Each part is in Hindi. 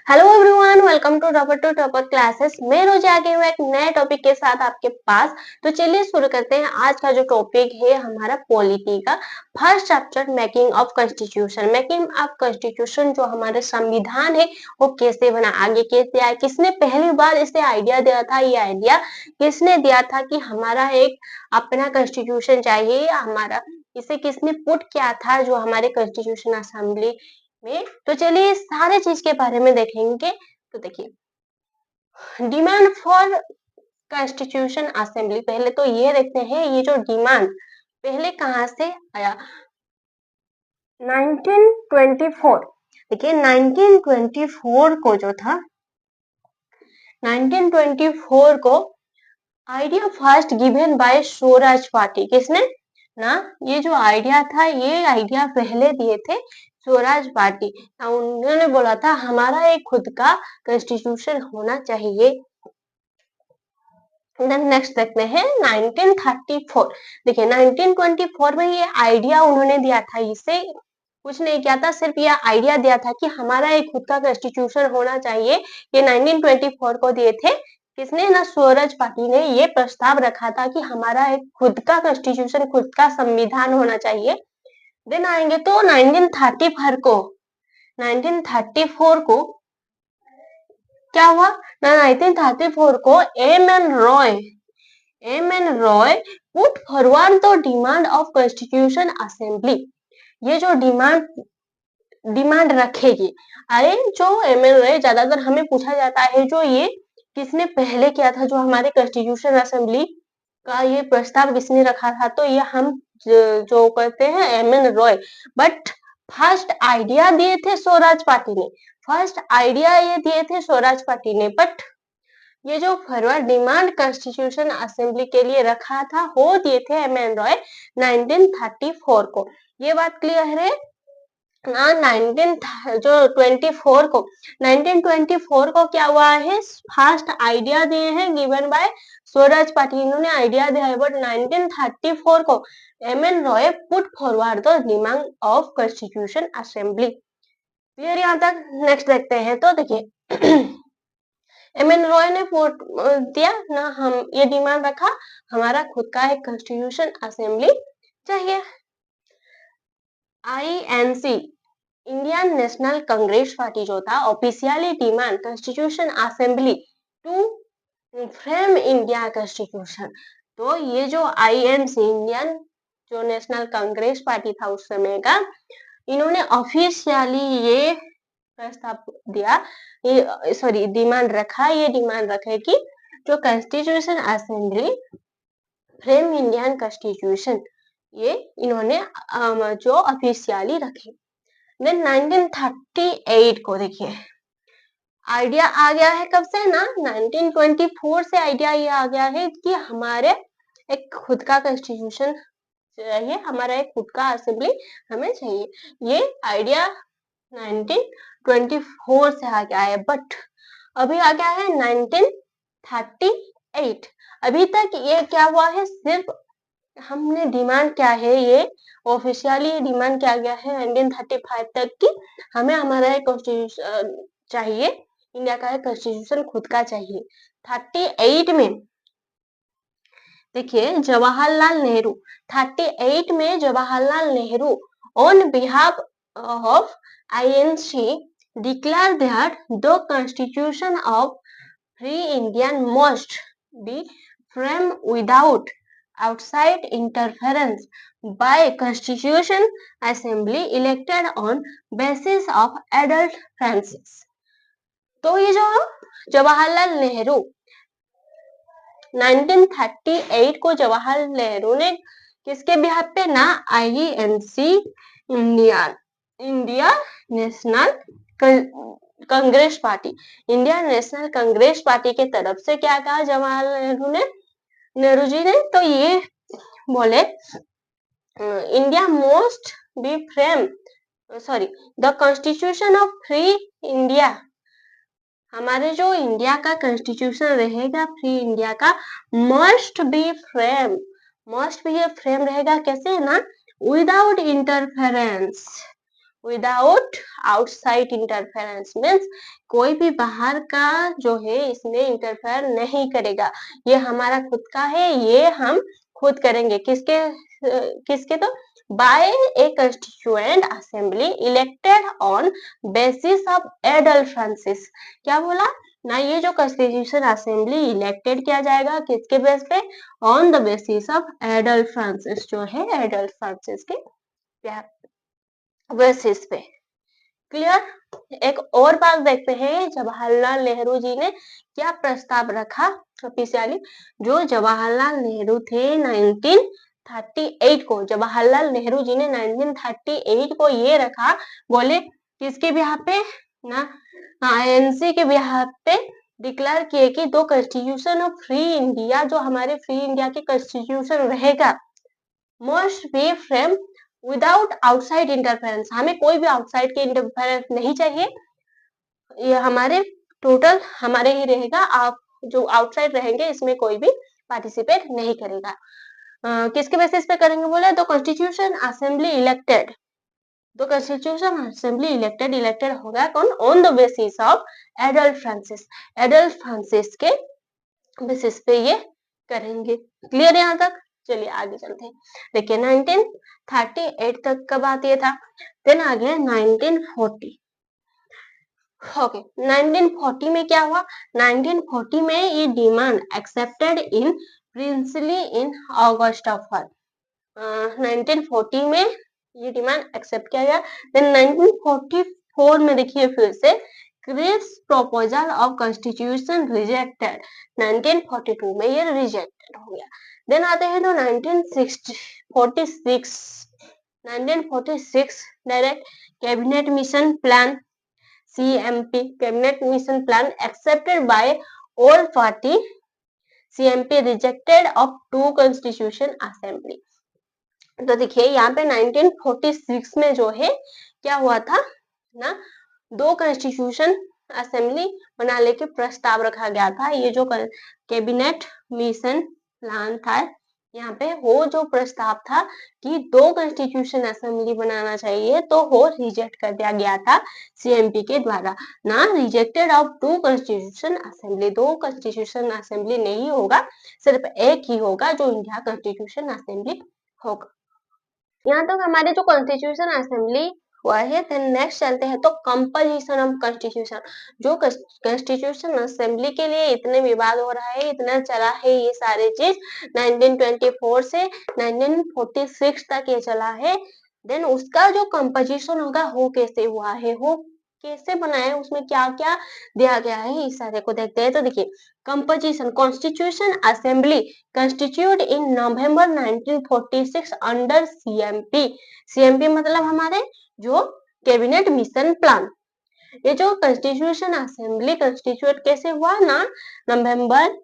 Hello everyone, welcome to topper classes. मैं रोज आ गई हूँ एक नए टॉपिक के साथ आपके पास। तो चलिए शुरू करते हैं। आज का जो टॉपिक है हमारा पॉलिटी का first chapter, making of constitution. Making of constitution जो हमारे संविधान है वो कैसे बना, आगे कैसे आया, किसने पहली बार इसे आइडिया दिया था, ये आइडिया किसने दिया था कि हमारा एक अपना कॉन्स्टिट्यूशन चाहिए, हमारा इसे किसने पुट किया था जो हमारे कॉन्स्टिट्यूशन असेंबली में। तो चलिए सारे चीज के बारे में देखेंगे। तो देखिए, डिमांड फॉर कॉन्स्टिट्यूशन असेंबली, पहले तो ये देखते हैं ये जो डिमांड पहले कहां से आया। 1924। देखिए 1924 को जो था, 1924 को idea first given by Swaraj party. किसने ना, ये जो आइडिया था ये आइडिया पहले दिए थे स्वराज पार्टी। उन्होंने बोला था हमारा एक खुद का कॉन्स्टिट्यूशन होना चाहिए। देन नेक्स्ट देखते हैं 1934। देखिए 1924 में ये आइडिया उन्होंने दिया था, इसे कुछ नहीं किया था, सिर्फ ये आइडिया दिया था कि हमारा एक खुद का कॉन्स्टिट्यूशन होना चाहिए। ये 1924 को दिए थे। किसने ना, स्वराज पार्टी ने ये प्रस्ताव रखा था कि हमारा एक खुद का कॉन्स्टिट्यूशन, खुद का संविधान होना चाहिए। देन आएंगे तो 1934 को, 1934 को क्या हुआ ना, 1934 को M N Roy put forward the demand of constitution assembly. ये जो डिमांड रखेगी, अरे जो एम एन रॉय, ज्यादातर हमें पूछा जाता है जो ये किसने पहले किया था, जो हमारे कॉन्स्टिट्यूशन असेंबली का ये प्रस्ताव किसने रखा था, तो ये हम जो कहते हैं M N Roy. But first idea दिए थे स्वराज पार्टी ने, फर्स्ट आइडिया ये दिए थे स्वराज पार्टी ने। बट ये जो फॉरवर्ड डिमांड कॉन्स्टिट्यूशन असेंबली के लिए रखा था वो दिए थे एम एन रॉय 1934 को। ये बात क्लियर है ना। 1924 को क्या हुआ है, फर्स्ट आइडिया दिए हैं गिवन बाय स्वराज पार्टी, इन्होंने आइडिया दिया है। बट 1934 को M N Roy put forward the demand of constitution assembly. Clear यहाँ तक। नेक्स्ट देखते हैं। तो देखिए एम एन रॉय ने दिया ना, हम ये डिमांड रखा हमारा खुद का एक कॉन्स्टिट्यूशन असेंबली चाहिए। INC, Indian national congress party जो था, officially demand constitution assembly to frame India constitution. तो ये जो आईएनसी, इंडियन जो नेशनल कांग्रेस पार्टी था उस समय का, इन्होंने ऑफिशियली ये प्रस्ताव दिया, ये सॉरी डिमांड रखा, ये डिमांड रखे कि जो constitution assembly frame Indian constitution, ये इन्होंने जो ऑफिशियली रखे। देन 1938 को देखिए आइडिया आ गया है, कब से ना, 1924 से आइडिया ये आ गया है कि हमारे एक खुद का कॉन्स्टिट्यूशन चाहिए, हमारा एक खुद का असेंबली हमें चाहिए। ये आइडिया 1924 से आ गया है। बट अभी आ गया है 1938। अभी तक ये क्या हुआ है, सिर्फ हमने डिमांड क्या है, ये ऑफिशियली डिमांड क्या गया है 1935 तक की हमें हमारा एक कॉन्स्टिट्यूशन चाहिए, इंडिया का एक कॉन्स्टिट्यूशन खुद का चाहिए। 38 में देखिए जवाहरलाल नेहरू, 38 में Jawaharlal Nehru on behalf of INC declare that the constitution of free Indian must be framed without outside interference by constitution assembly elected on basis of adult franchise। तो ये जो जवाहरलाल नेहरू 1938 को जवाहरलाल नेहरू ने किसके बिहाफ पे ना, INC, India national congress party, India national congress party के तरफ से क्या कहा जवाहरलाल नेहरू ने, नेहरू जी ने, तो ये बोले India most be frame sorry the constitution of free India, हमारे जो इंडिया का कॉन्स्टिट्यूशन रहेगा फ्री इंडिया का, must be frame, must be frame रहेगा कैसे ना, without interference, without outside interference means कोई भी बाहर का जो है इसमें इंटरफेयर नहीं करेगा, ये हमारा खुद का है, ये हम खुद करेंगे। किसके किसके? तो by a constituent assembly elected on basis of adult franchise. क्या बोला ना, ये जो कॉन्स्टिट्यूशन असेंबली इलेक्टेड किया जाएगा किसके बेस पे? ऑन द बेसिस ऑफ एडल्ट्रेंसेस, जो है एडल्ट्रेंसेस के बेसिस पे। क्लियर। एक और बात देखते हैं, जवाहरलाल नेहरू जी ने क्या प्रस्ताव रखा ऑफिशियली। जो जवाहरलाल नेहरू थे 1938 को, जवाहरलाल नेहरू जी ने 1938 को ये रखा, बोले किसके बिहाफ पे ना, आईएनसी के बिहाफ पे डिक्लेयर किए कि दो कॉन्स्टिट्यूशन ऑफ फ्री इंडिया, जो हमारे फ्री इंडिया के कॉन्स्टिट्यूशन रहेगा, must be frame without outside interference. हमें कोई भी आउटसाइड के इंटरफेरेंस नहीं चाहिए, ये हमारे टोटल हमारे ही रहेगा। आप जो आउटसाइड रहेंगे इसमें कोई भी पार्टिसिपेट नहीं करेगा। किसके बेसिस पे करेंगे बोले? तो कॉन्स्टिट्यूशन असेंबली इलेक्टेड, तो कॉन्स्टिट्यूशन असेंबली इलेक्टेड, इलेक्टेड होगा कौन? On the basis of adult Francis, adult Francis के बेसिस पे ये करेंगे। क्लियर यहाँ तक? चलिए आगे चलते हैं। देखिए 1938 तक का बात ये था। देन आगे 1940। ओके 1940 में क्या हुआ? 1940 में ये demand accepted in princely in August of 1940 में ये डिमांड एक्सेप्ट किया गया। देन 1944 में देखिए फिर से Cripps proposal of constitution rejected, 1942 में ये रिजेक्टेड हो गया। देन आते हैं तो 1946 direct cabinet mission plan CMP, cabinet mission plan accepted by all party, CMP rejected of to constitution assembly. तो देखिए यहाँ पे 1946 में जो है क्या हुआ था ना, दो कॉन्स्टिट्यूशन असेंबली बनाने के प्रस्ताव रखा गया था। ये जो कैबिनेट मिशन प्लान था, यहाँ पे वो जो प्रस्ताव था कि दो कॉन्स्टिट्यूशन असेंबली बनाना चाहिए, तो वो रिजेक्ट कर दिया गया था CMP के द्वारा ना। Rejected of to constitution assembly, दो कॉन्स्टिट्यूशन असेंबली नहीं होगा, सिर्फ एक ही होगा जो इंडिया कॉन्स्टिट्यूशन असेंबली होगा। यहाँ तक हमारे जो कॉन्स्टिट्यूशन असेंबली हुआ है। देन नेक्स्ट चलते हैं तो कंपोजिशन ऑफ कॉन्स्टिट्यूशन। जो कॉन्स्टिट्यूशन असेंबली के लिए इतने विवाद हो रहा है, इतना चला है ये सारे चीज, 1924 से 1946 तक ये चला है। देन उसका जो कंपोजिशन होगा वो कैसे हुआ है, वो कैसे बनाया है, उसमें क्या क्या दिया गया है, इस सारे को देखते हैं। तो देखिए कंपोजिशन, कॉन्स्टिट्यूशन असेंबली कंस्टिट्यूट इन नवंबर 1946 अंडर CMP। CMP मतलब हमारे जो कैबिनेट मिशन प्लान। ये जो कॉन्स्टिट्यूशन असेंबली कंस्टिट्यूट कैसे हुआ ना, नवंबर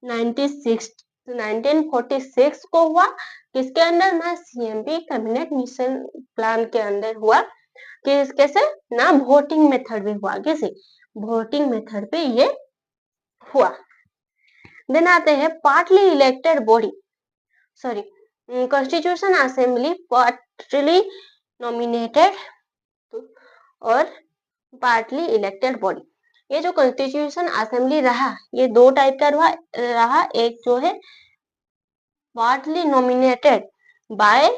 1946 को हुआ। किसके अंदर ना? CMP कैबिनेट मिशन प्लान के अंदर हुआ। कैसे ना? वोटिंग मेथड में हुआ। कैसे? वोटिंग मेथड पे ये हुआ। देन आते हैं partly elected body, sorry constitution assembly partly nominated और पार्टली इलेक्टेड बॉडी। ये जो कॉन्स्टिट्यूशन असेंबली रहा, ये दो टाइप का रहा। एक जो है partly nominated by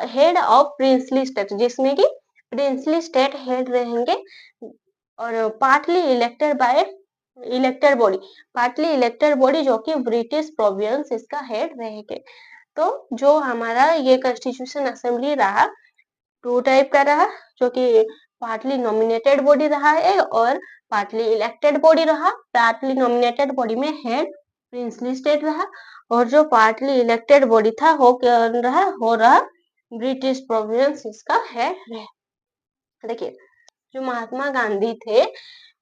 head of princely state, जिसमें कि प्रिंसली स्टेट हेड रहेंगे, और partly elected by elected body, partly elected body जो कि ब्रिटिश प्रोविंस इसका हेड रहेंगे। तो जो हमारा ये कॉन्स्टिट्यूशन असेंबली रहा, टू टाइप का रहा, जो कि पार्टली नॉमिनेटेड बॉडी रहा है और पार्टली इलेक्टेड बॉडी रहा। पार्टली नॉमिनेटेड बॉडी में हेड प्रिंसली स्टेट रहा, और जो पार्टली इलेक्टेड बॉडी था वो क्या रहा? हो रहा ब्रिटिश प्रोविंस इसका हेड रहा। देखिए जो महात्मा गांधी थे,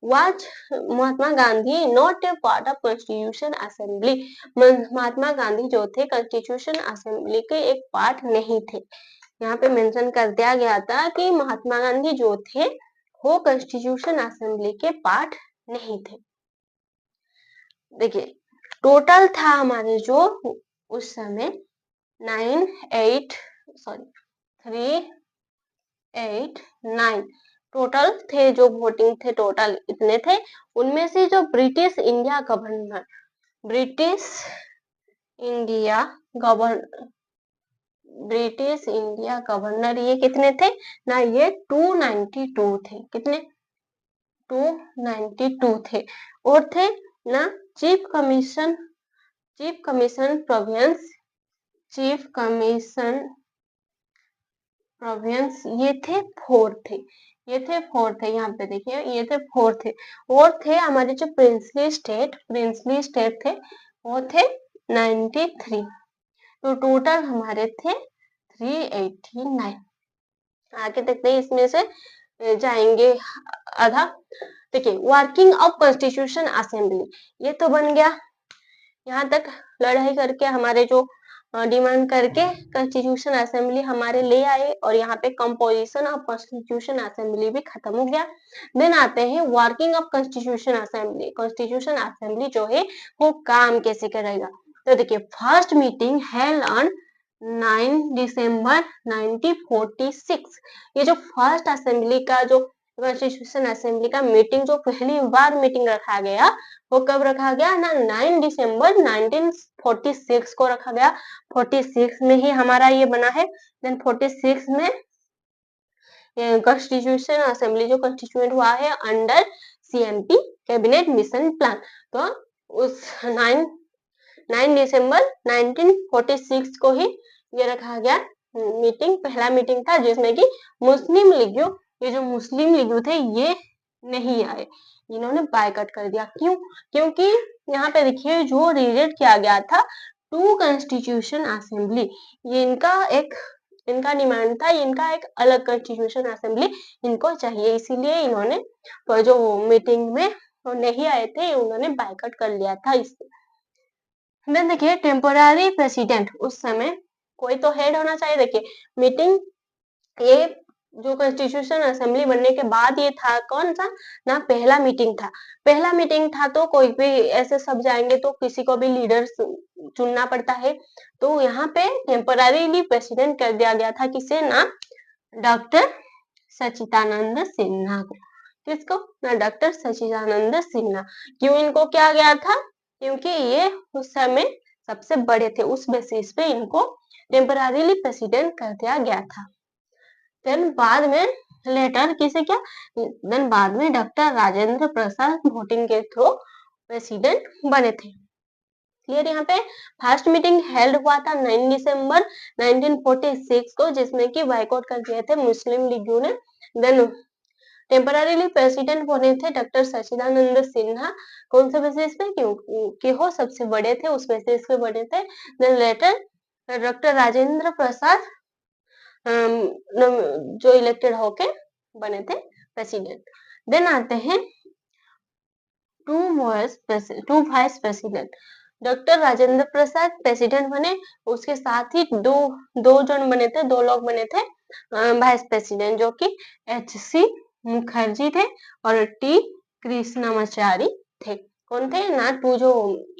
Mahatma Gandhi not a part of constitution assembly. Mahatma Gandhi जो थे कॉन्स्टिट्यूशन असेंबली के एक पार्ट नहीं थे। यहाँ पे मेंशन कर दिया गया था कि महात्मा गांधी जो थे वो कॉन्स्टिट्यूशन असेंबली के पार्ट नहीं थे। देखिए टोटल था हमारे जो उस समय 3 8, 9 टोटल थे जो वोटिंग थे, टोटल इतने थे। उनमें से जो British India governor, British India governor, British India governor ये कितने थे ना, ये 292 थे। कितने? 292 थे। और थे ना chief commission province, chief commission province ये थे 4 थे, ये थे 4 थे। यहाँ पे देखिए ये थे 4 थे। और थे हमारे जो प्रिंसली स्टेट थे वो थे 93। तो टोटल हमारे थे 389। आगे देखते हैं इसमें से जाएंगे आधा। देखिए वर्किंग ऑफ कॉन्स्टिट्यूशन असेंबली, ये तो बन गया। यहाँ तक लड़ाई करके हमारे जो डिमांड करके कॉन्स्टिट्यूशन असेंबली हमारे ले आए, और यहाँ पे कंपोजिशन ऑफ कॉन्स्टिट्यूशन असेंबली भी खत्म हो गया। देन आते हैं working of constitution assembly. Constitution assembly जो है वो काम कैसे करेगा। तो देखिए फर्स्ट मीटिंग हेल्ड ऑन 9 दिसंबर 1946। ये जो फर्स्ट असेंबली का जो कॉन्स्टिट्यूशन असेंबली का मीटिंग जो पहली बार मीटिंग रखा गया वो कब रखा गया ना, 9 दिसंबर 1946 को रखा गया। 46 में ही हमारा ये बना है। देन 46 में कॉन्स्टिट्यूशन असेंबली जो कॉन्स्टिट्यूएंट हुआ है under CMP cabinet mission plan. तो उस 9 दिसंबर 1946 को ही ये रखा गया मीटिंग। पहला मीटिंग था जिसमें कि मुस्लिम लीगों, ये जो मुस्लिम लीग थे ये नहीं आए, इन्होंने बायकॉट कर दिया। क्यों? क्योंकि यहाँ पे देखिए जो रिजेक्ट किया गया था टू कॉन्स्टिट्यूशन असेंबली, ये इनका डिमांड था, इनका एक अलग कॉन्स्टिट्यूशन असेंबली इनको चाहिए, इसीलिए इन्होंने तो जो मीटिंग में वो नहीं आए थे उन्होंने बायकॉट कर लिया था इससे। देन देखिए टेम्पोररी प्रेसिडेंट, उस समय कोई तो हेड होना चाहिए। देखिए मीटिंग ये जो कॉन्स्टिट्यूशन असेंबली बनने के बाद ये था कौन सा ना, पहला मीटिंग था। पहला मीटिंग था तो कोई भी ऐसे सब जाएंगे तो किसी को भी लीडर चुनना पड़ता है। तो यहाँ पे टेम्पोररीली प्रेसिडेंट कर दिया गया था किसे ना, डॉक्टर सच्चिदानंद सिन्हा को। किसको ना, डॉक्टर सच्चिदानंद सिन्हा। क्यों इनको किया गया था? क्योंकि ये उस समय सबसे बड़े थे, उस बेसिस पे इनको टेम्पोररीली प्रेसिडेंट कर दिया गया था। देन बाद में लेटर किसे क्या, देन बाद में डॉक्टर राजेंद्र प्रसाद वोटिंग के थ्रू प्रेसिडेंट बने थे। क्लियर? यहाँ पे फर्स्ट मीटिंग हेल्ड हुआ था 9 दिसंबर 1946 को, जिसमें कि बायकॉट कर दिए थे मुस्लिम लीगों ने। देन टेम्पररीली प्रेसिडेंट बने थे डॉक्टर सच्चिदानंद सिन्हा। कौन से बेसिस पे? क्योंकि वो सबसे बड़े थे, उस बेसिस पे बने थे। Then later doctor Rajendra Prasad जो इलेक्टेड होके बने थे प्रेसिडेंट। देन आते हैं to vice president. Doctor Rajendra Prasad president बने, उसके साथ ही दो जन बने थे, दो लोग बने थे वाइस प्रेसिडेंट, जो कि एच.सी. मुखर्जी थे और टी कृष्णमाचारी थे। कौन थे ना, टू जो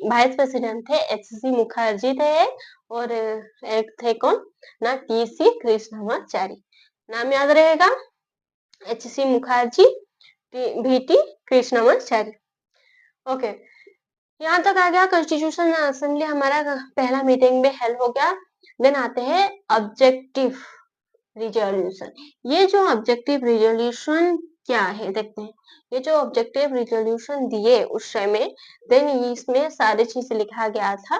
वाइस प्रेसिडेंट थे एच.सी. मुखर्जी थे और एक थे कौन ना, टी.सी. कृष्णमाचारी। नाम याद रहेगा, एच.सी. मुखर्जी, वी.टी. कृष्णमाचारी। ओके, यहाँ तक आ गया। कॉन्स्टिट्यूशन असेंबली हमारा पहला मीटिंग में हेल्ड हो गया। देन आते हैं ऑब्जेक्टिव रिजोल्यूशन। ये जो ऑब्जेक्टिव रिजोल्यूशन क्या है देखते हैं। ये जो ऑब्जेक्टिव रिजोल्यूशन दिए उस समय, देन इसमें सारी चीज लिखा गया था।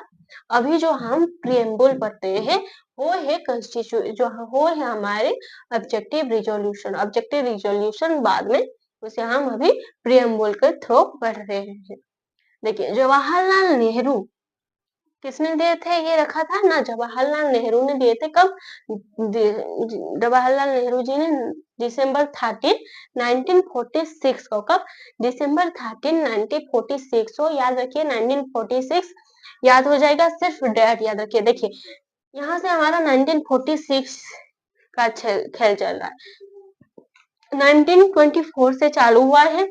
अभी जो हम प्रिएम्बल पढ़ते हैं वो है कॉन्स्टिट्यूशन, जो वो है हमारे ऑब्जेक्टिव रिजोल्यूशन। ऑब्जेक्टिव रिजोल्यूशन बाद में, उसे हम अभी प्रिएम्बल के थ्रू पढ़ रहे हैं। देखिए जवाहरलाल नेहरू किसने दिए थे, ये रखा था ना, जवाहरलाल नेहरू ने दिए थे। कब? जवाहरलाल नेहरू जी ने दिसंबर 13 1946 को। कब? दिसंबर 13 1946 को। याद रखिए 1946 याद हो जाएगा, सिर्फ डेट याद रखिए। देखिए यहाँ से हमारा 1946 का खेल चल रहा है। 1924 से चालू हुआ है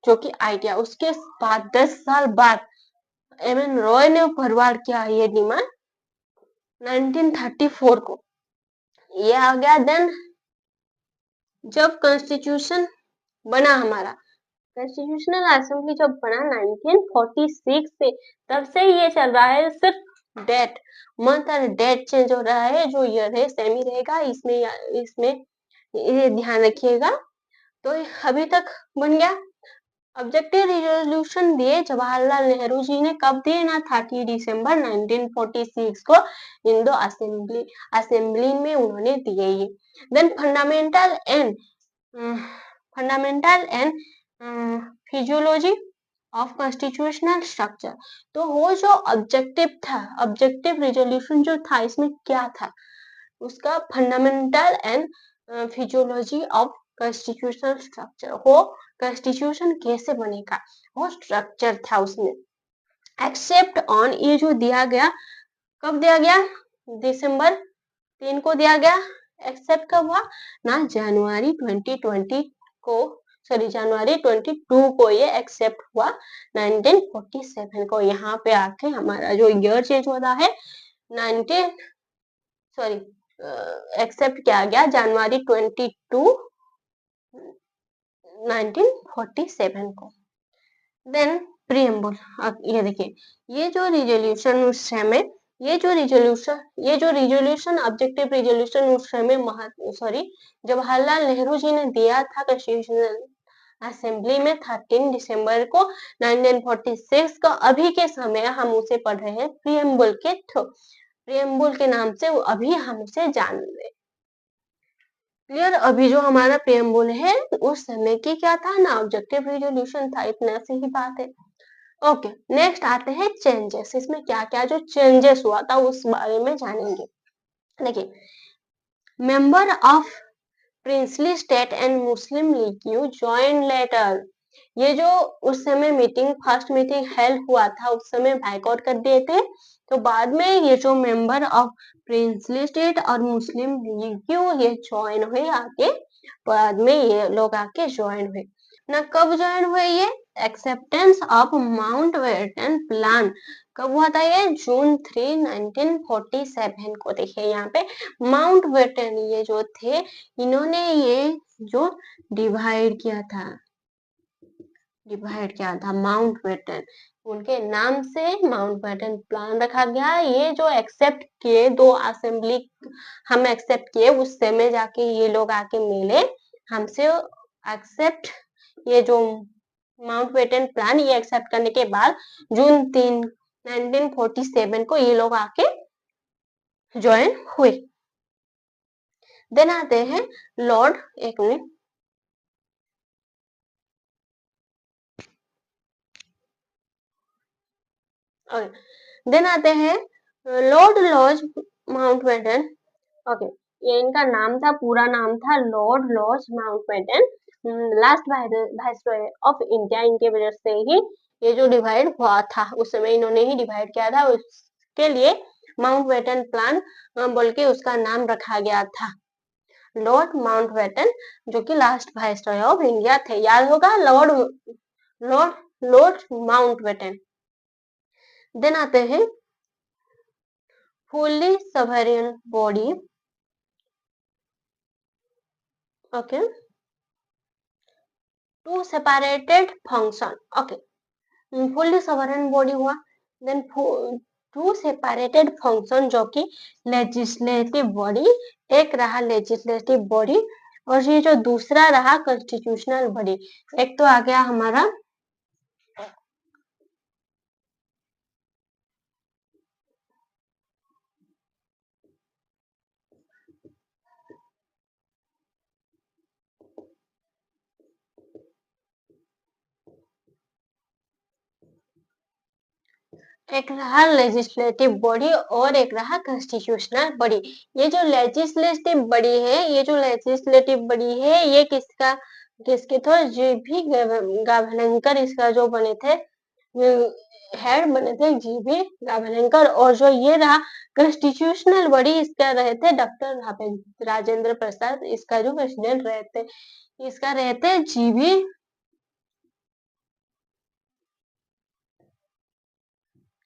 जो कि आइडिया, उसके बाद 10 साल बाद एम.एन. रॉय ने फॉरवर्ड किया ये डिमांड 1934 को, ये आ गया। देन जब कॉन्स्टिट्यूशन बना हमारा, कॉन्स्टिट्यूशनल असेंबली जब बना 1946 से, तब से ये चल रहा है, सिर्फ डेट, मंथ और डेट चेंज हो रहा है, जो ईयर है सेम ही रहेगा, इसमें ये ध्यान रखिएगा। तो अभी तक बन गया। ऑब्जेक्टिव रिजोल्यूशन दिए जवाहरलाल नेहरू जी ने, कब दिए ना, 30 दिसंबर 1946 को इंडो असेंबली में उन्होंने दिए ये। Then fundamental and physiology of constitutional structure. तो वो जो ऑब्जेक्टिव था, ऑब्जेक्टिव रिजोल्यूशन जो था, इसमें क्या था, उसका fundamental and physiology of constitutional structure, वो कॉन्स्टिट्यूशन कैसे बनेगा, वो स्ट्रक्चर था उसमें। एक्सेप्ट ऑन, ये जो दिया गया, कब दिया गया, दिसंबर 3 को दिया गया। एक्सेप्ट कब हुआ ना, जनवरी 2020 को, सॉरी जनवरी 22 को ये एक्सेप्ट हुआ 1947 को। यहाँ पे आके हमारा जो ईयर चेंज होता है 19 सॉरी एक्सेप्ट किया गया जनवरी 22 1947 को। देन प्रीएम्बल, ये देखिए, ये जो रिजोल्यूशन उस समय, ये जो रिजोल्यूशन ऑब्जेक्टिव रिजोल्यूशन उस समय जवाहरलाल नेहरू जी ने दिया था कॉन्स्टिट्यूशनल असेंबली में 13 दिसंबर को 1946 का। अभी के समय हम उसे पढ़ रहे हैं प्रीएम्बल के थ्रू, प्रीएम्बल के नाम से अभी हम उसे जान रहे। क्लियर? अभी जो हमारा प्रीएम्बल है, उस समय की क्या था ना, ऑब्जेक्टिव रिजोल्यूशन था, इतना सी ही बात है। ओके, नेक्स्ट आते हैं चेंजेस। इसमें क्या क्या जो चेंजेस हुआ था उस बारे में जानेंगे। देखिए, member of princely state and Muslim League you joint letter, ये जो उस समय मीटिंग, फर्स्ट मीटिंग हेल्ड हुआ था, उस समय बाइकआउट कर दिए थे। तो बाद में ये जो मेंबर ऑफ प्रिंसली स्टेट और मुस्लिम लीग क्यों ये ज्वाइन हुए आके, बाद में ये लोग आके ज्वाइन हुए ना। कब ज्वाइन हुए ये, एक्सेप्टेंस ऑफ माउंटबेटन प्लान कब हुआ था ये, जून 3 1947 को। देखिए यहाँ पे माउंटबेटन ये जो थे, इन्होंने ये जो डिवाइड किया था माउंटबेटन, उनके नाम से माउंटबेटन प्लान रखा गया। ये जो एक्सेप्ट किए, दो असेंबली हम एक्सेप्ट किए, उस समय जाके ये लोग आके मिले हमसे, एक्सेप्ट ये जो माउंटबेटन प्लान, ये एक्सेप्ट करने के बाद जून 3 1947 को ये लोग आके ज्वाइन हुए। देन आते हैं लॉर्ड, एक मिनट, देन आते हैं लॉर्ड लॉर्ज माउंटबेटन। ओके, ये इनका नाम था, पूरा नाम था Lord large Mountbatten, last viceroy of India. इनके वजह से ही ये जो डिवाइड हुआ था, उस समय इन्होंने ही डिवाइड किया था, उसके लिए माउंटबेटन प्लान बोल के उसका नाम रखा गया था, लॉर्ड माउंटबेटन, जो कि लास्ट वाइसरॉय ऑफ इंडिया थे। याद होगा, lord lord lord Mountbatten. Then आते हैं fully sovereign body, okay, two separated function, okay, fully sovereign body हुआ, then टू सेपरेटेड फंक्शन, जो कि लेजिस्लेटिव बॉडी, एक रहा लेजिस्लेटिव बॉडी, और ये जो दूसरा रहा कॉन्स्टिट्यूशनल बॉडी। एक तो आ गया हमारा एक रहा लेजिस्लेटिव बॉडी और एक रहा कॉन्स्टिट्यूशनल बॉडी। ये जो लेजिस्लेटिव बॉडी है, ये किसके थे, जीबी गावलंकर इसका जो बने थे, हेड बने थे जीबी गावलंकर। और जो ये रहा कॉन्स्टिट्यूशनल बॉडी, इसका रहे थे डॉक्टर राजेंद्र प्रसाद, इसका जो प्रेसिडेंट रहे थे, इसका रहे थे जीबी,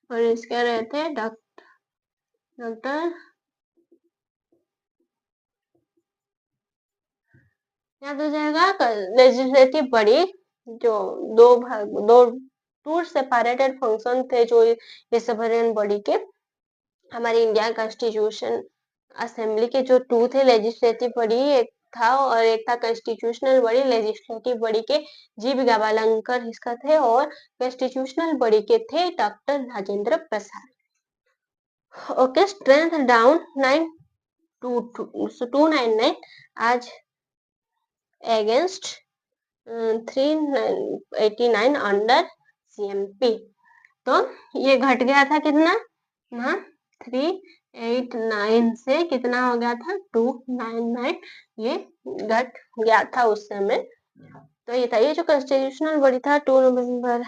और इसका रहे थे डॉक्टर याद हो जाएगा। लेजिस्लेटिव बॉडी जो दो भाग, दो टू सेपरेटेड फंक्शन थे जो ये सॉवरेन बॉडी के, हमारे इंडिया कॉन्स्टिट्यूशन असेंबली के जो टू थे लेजिस्लेटिव बॉडी, एक था और एक था कॉन्स्टिट्यूशनल बॉडी। लेजिस्लेटिव बॉडी के जी बी गवालंकर इसका थे और कॉन्स्टिट्यूशनल बॉडी के थे डॉक्टर राजेंद्र प्रसाद। ओके, स्ट्रेंथ डाउन 299 आज अगेंस्ट 389 अंडर CMP। तो ये घट गया था कितना, 389 से कितना हो गया था 299, ये घट गया था उस समय। तो ये था, ये जो कॉन्स्टिट्यूशनल बॉडी था 2 नवंबर,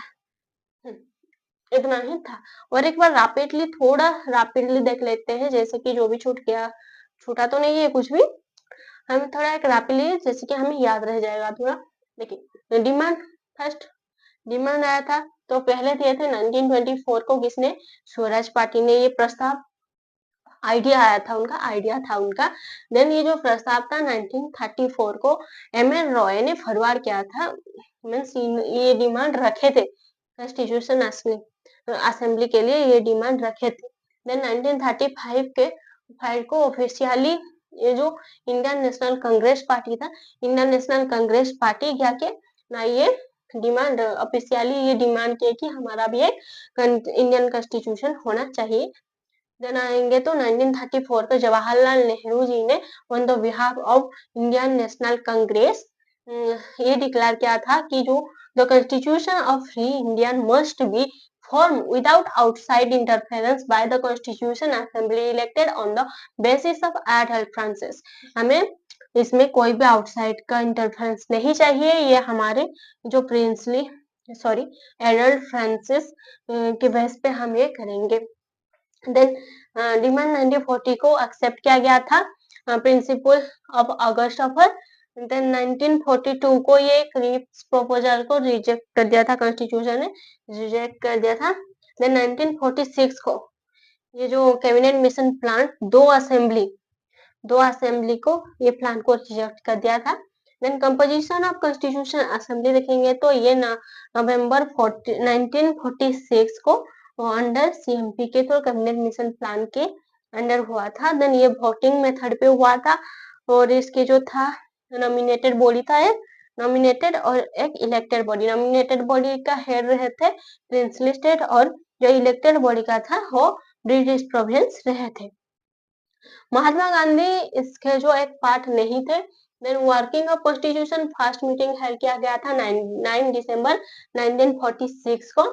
इतना ही था। और एक बार रैपिडली, थोड़ा रैपिडली देख लेते हैं, जैसे कि जो भी छूट गया, छूटा तो नहीं है कुछ भी, हमें थोड़ा एक रैपिडली जैसे कि हमें याद रह जाएगा थोड़ा। देखिए, डिमांड, फर्स्ट डिमांड आया था तो पहले दिए थे 1924 को, किसने, स्वराज पार्टी ने ये प्रस्ताव, आइडिया आया था उनका, आइडिया था उनका। देन ये जो प्रस्ताव था 1934 को MN रॉय ने फॉरवर्ड किया था, मीन्स ये डिमांड रखे थे कॉन्स्टिट्यूशन असेंबली के लिए, ये डिमांड रखे थे। देन 1935 के 5 को ऑफिशियली ये जो इंडियन नेशनल कांग्रेस पार्टी था, इंडियन नेशनल कांग्रेस पार्टी क्या के ना, ये डिमांड ऑफिशियली ये डिमांड किए कि हमारा भी एक इंडियन कॉन्स्टिट्यूशन होना चाहिए। देन आएंगे तो 1934 को जवाहरलाल नेहरू जी ने on the behalf of Indian national Congress ये डिक्लेयर किया था कि जो the constitution of free Indian must be formed without outside interference by the Constitution Assembly elected on the basis of adult Francis। हमें इसमें कोई भी आउटसाइड का इंटरफेरेंस नहीं चाहिए, ये हमारे जो प्रिंसली एडल्ट फ्रांसिस के बेस पे हम ये करेंगे। देन डिमांड 1940 को एक्सेप्ट किया गया था, principle of August of. Then 1942 को ये क्रिप्स प्रपोजल को रिजेक्ट कर दिया था, कॉन्स्टिट्यूशन ने रिजेक्ट कर दिया था। देन 1946 को ये जो कैबिनेट मिशन प्लान दो असेंबली को ये प्लान को रिजेक्ट कर दिया था। Then composition of constitution assembly देखेंगे तो ये नवंबर 1946 को अंडर CMP के तो कैबिनेट मिशन प्लान के अंडर हुआ था। देन ये वोटिंग मेथड पे हुआ था और इसके जो था नॉमिनेटेड बॉडी था, एक नॉमिनेटेड और एक इलेक्टेड बॉडी। नॉमिनेटेड बॉडी का हेड रहे थे प्रिंसली स्टेट और जो इलेक्टेड बॉडी का था वो ब्रिटिश प्रोविंस रहे थे। महात्मा गांधी इसके जो एक पार्ट नहीं थे। Then working of constitution first meeting held किया गया था 9 दिसंबर 1946 को।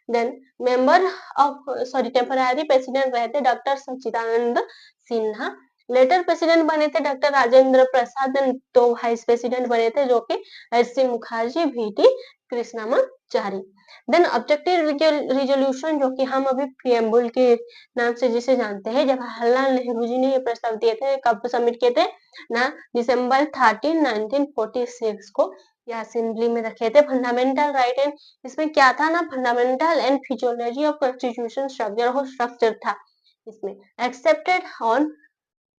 Then member of temporary president रहे थे doctor Sachchidananda Sinha. Later president बने थे डॉक्टर राजेंद्र प्रसाद। देन दो वाइस प्रेसिडेंट बने थे जो कि HC Mukherjee, VT Krishnamachari. Then objective resolution जो कि हम अभी प्रियम्बल के नाम से जिसे जानते हैं, जवाहरलाल नेहरू जी ने ये प्रस्ताव दिए थे, कब सबमिट किए थे ना, दिसंबर 13 1946 को ये असेंबली में रखे थे। फंडामेंटल राइट एंड, इसमें क्या था ना, fundamental and physiology of constitution structure हो स्ट्रक्चर था इसमें। एक्सेप्टेड ऑन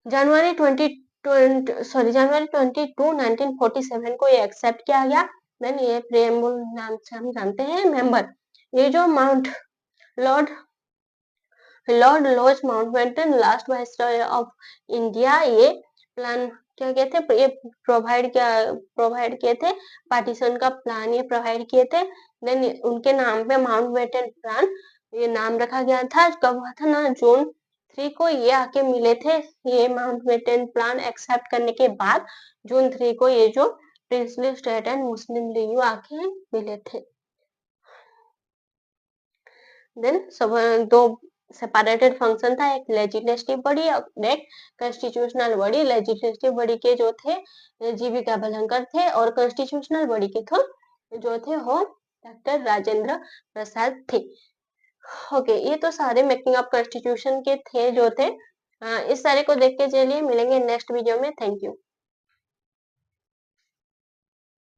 जनवरी 22 1947 को ये एक्सेप्ट किया गया। देन ये प्रियम्बल नाम से हम जानते हैं। मेंबर, ये जो Lord large Mountbatten last viceroy of India, ये प्लान क्या कहते, ये प्रोवाइड किए थे, पार्टीशन का प्लान ये प्रोवाइड किए थे। देन उनके नाम पे माउंटबेटन प्लान ये नाम रखा गया था। कब हुआ था ना, जून 3 को ये आके मिले थे, ये माउंटबेटन प्लान एक्सेप्ट करने के बाद जून 3 को ये जो princely state and Muslim league आके मिले थे। देन सब दो सेपरेटेड फंक्शन था, एक लेजिस्लेटिव बॉडी और एक कॉन्स्टिट्यूशनल बॉडी। लेजिस्लेटिव बॉडी के जो थे GV गवालंकर थे और कॉन्स्टिट्यूशनल बॉडी के जो थे वो डॉक्टर राजेंद्र प्रसाद थे। ओके, ये तो सारे मेकिंग ऑफ कॉन्स्टिट्यूशन के थे जो थे। इस सारे को देख के चलिए मिलेंगे नेक्स्ट वीडियो में। Thank you.